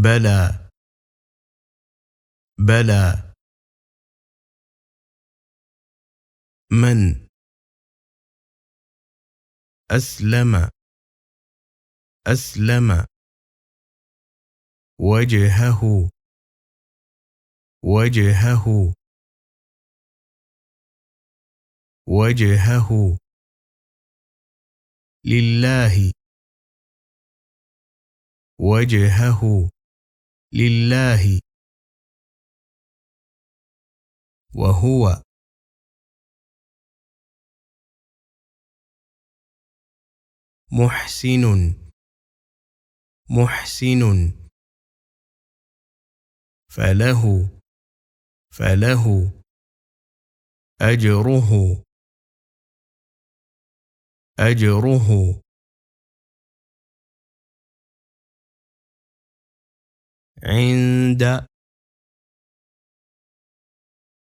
بلى بلى من أسلم أسلم وجهه وجهه وجهه لله وجهه لله وهو محسن محسن فله أجره أجره عند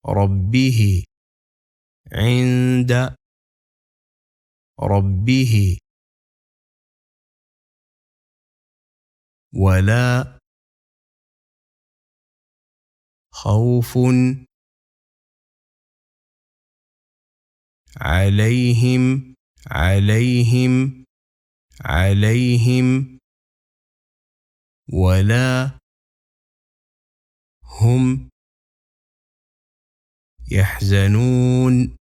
ربه عند ربه ولا خوف عليهم عليهم عليهم ولا هم يحزنون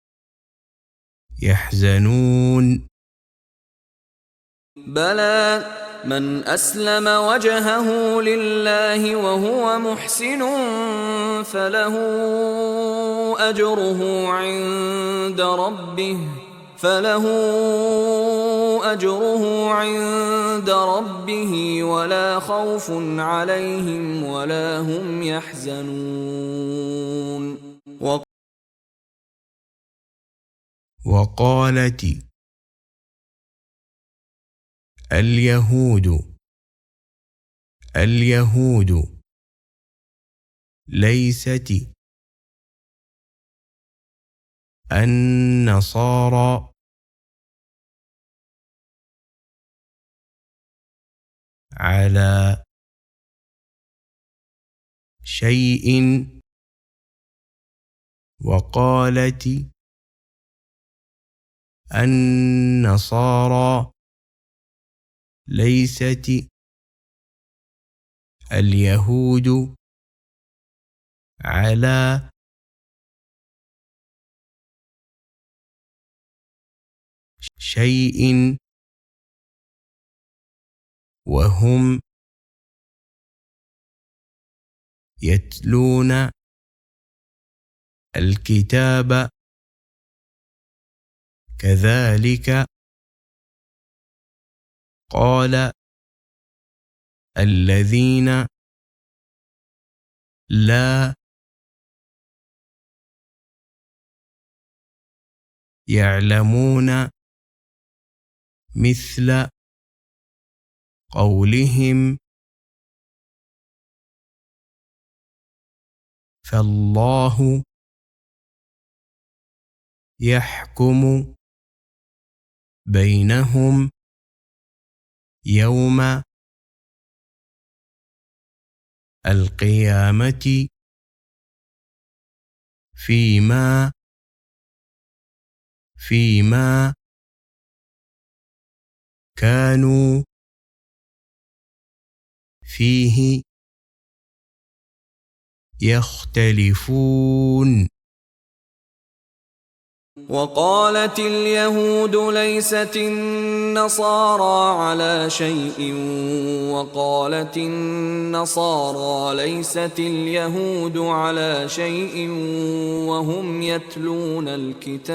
يحزنون بلى من أسلم وجهه لله وهو محسن فله أجره عند ربه ولا خوف عليهم ولا هم يحزنون وقالت اليهود ليست النصارى على شيء وقالت النصارى ليست اليهود على شيء وهم يتلون الكتاب كذلك قال الذين لا يعلمون مثل قولهم فالله يحكم بينهم يوم القيامة فيما كانوا فيه يختلفون وقالت اليهود ليست النصارى على شيء وقالت النصارى ليست اليهود على شيء وهم يتلون الكتاب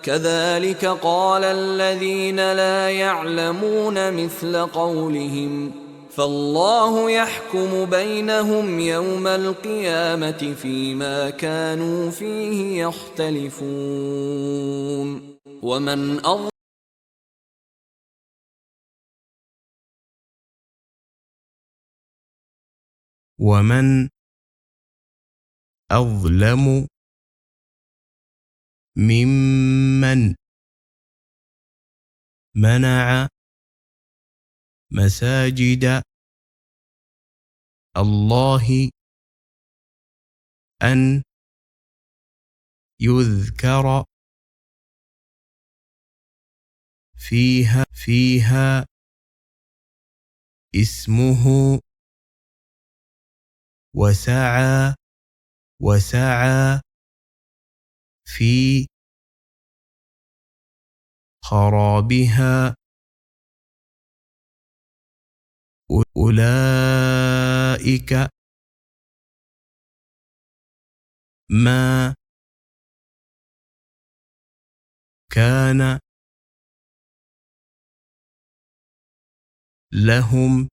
كذلك قال الذين لا يعلمون مثل قولهم فالله يحكم بينهم يوم القيامة فيما كانوا فيه يختلفون ومن أظلم ممن منع مساجد الله أن يذكر فيها اسمه وسعى في خرابها أولئك ما كان لهم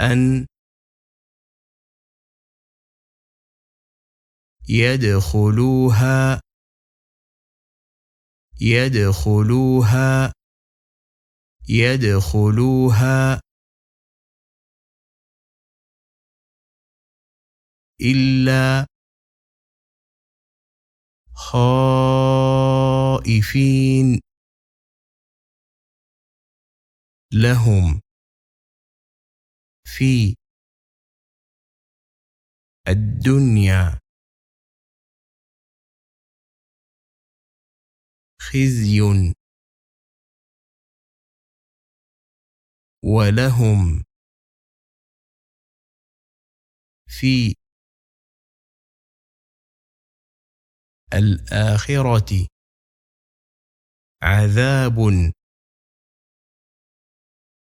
أن يدخلوها إلا خائفين لهم في الدنيا خزي ولهم في الآخرة عذاب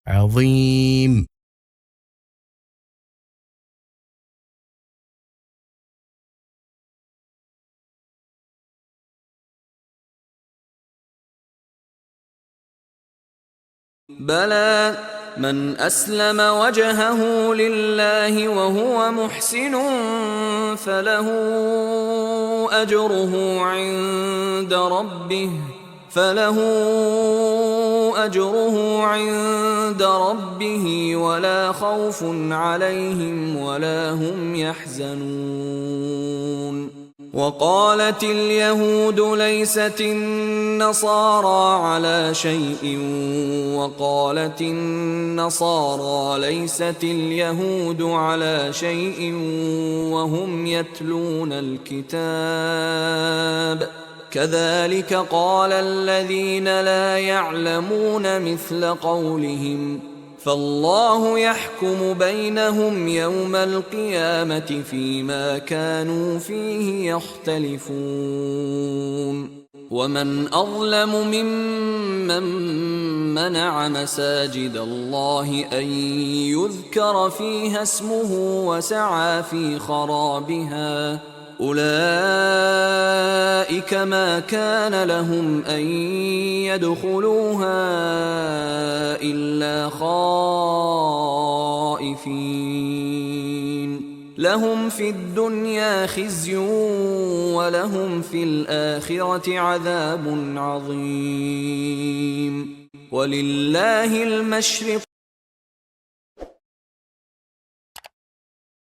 عظيم. بلى من أسلم وجهه لله وهو محسن فله أجره عند ربه ولا خوف عليهم ولا هم يحزنون. وقالت اليهود ليست النصارى على شيء وقالت النصارى ليست اليهود على شيء وهم يتلون الكتاب كذلك قال الذين لا يعلمون مثل قولهم فالله يحكم بينهم يوم القيامة فيما كانوا فيه يختلفون. ومن أظلم ممن منع مساجد الله أن يذكر فيها اسمه وسعى في خرابها أولئك ما كان لهم أن يدخلوها إلا خائفين لهم في الدنيا خزي ولهم في الآخرة عذاب عظيم. ولله المشرق